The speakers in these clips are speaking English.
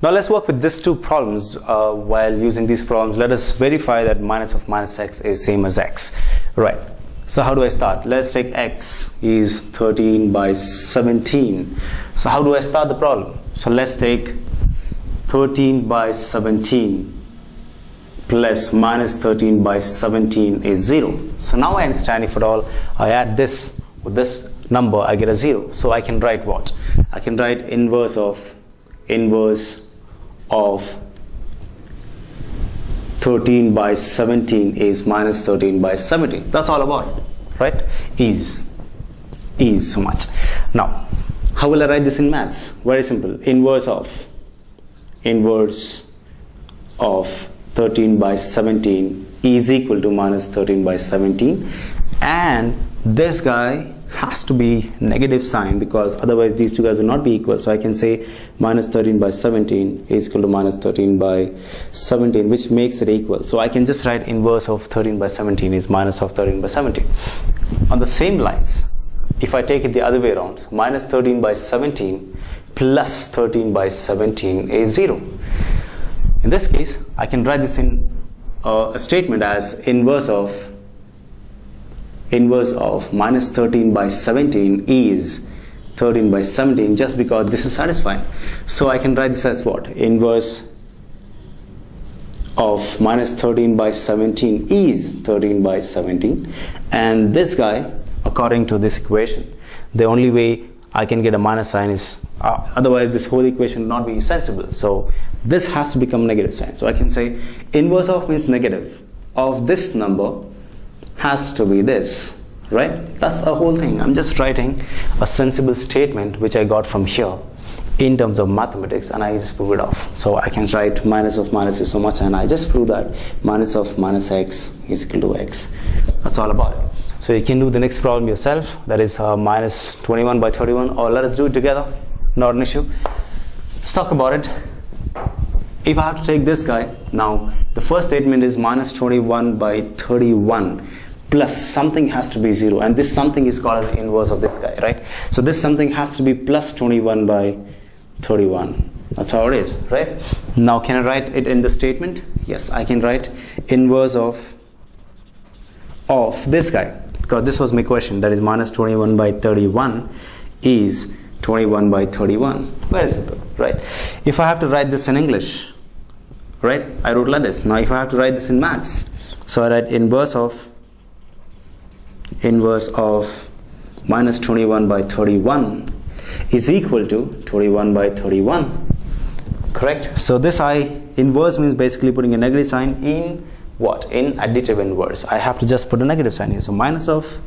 Now let's work with these two problems. While using these problems, let us verify that minus of minus x is same as x. Right. So how do I start? Let's take x is 13 by 17. So how do I start the problem? So let's take 13 by 17 plus minus 13 by 17 is 0. So now I understand, if at all I add this with this number, I get a 0. So I can write what? I can write inverse of 13 by 17 is minus 13 by 17. That's all about it, right? Ease so much. Now, how will I write this in maths? Very simple. Inverse of 13 by 17 is equal to minus 13 by 17, and this guy has to be negative sign, because otherwise these two guys will not be equal. So I can say minus 13 by 17 is equal to minus 13 by 17, which makes it equal. So I can just write inverse of 13 by 17 is minus of 13 by 17. On the same lines, if I take it the other way around, minus 13 by 17 plus 13 by 17 is 0. In this case, I can write this in a statement as inverse of minus 13 by 17 is 13 by 17, just because this is satisfying. So I can write this as what? Inverse of minus 13 by 17 is 13 by 17, and this guy, according to this equation, the only way I can get a minus sign is otherwise this whole equation will not be sensible. So this has to become negative sign. So I can say inverse of means negative of this number has to be this, right? That's the whole thing. I'm just writing a sensible statement which I got from here in terms of mathematics, and I just prove it off. So I can write minus of minus is so much, and I just prove that minus of minus x is equal to x. That's all about it. So you can do the next problem yourself, that is minus 21 by 31, or let us do it together, not an issue. Let's talk about it. If I have to take this guy, now the first statement is minus 21 by 31 plus something has to be 0, and this something is called as the inverse of this guy, right? So this something has to be plus 21 by 31. That's how it is, right? Now can I write it in the statement? Yes, I can write inverse of this guy, because this was my question, that is minus 21 by 31 is 21 by 31. Very simple, right? If I have to write this in English, right, I wrote like this. Now if I have to write this in maths, so I write inverse of minus 21 by 31 is equal to 21 by 31, correct? So this inverse means basically putting a negative sign in what? In additive inverse. I have to just put a negative sign here. So minus of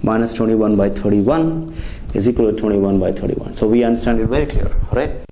minus 21 by 31 is equal to 21 by 31. So we understand it very clear, right?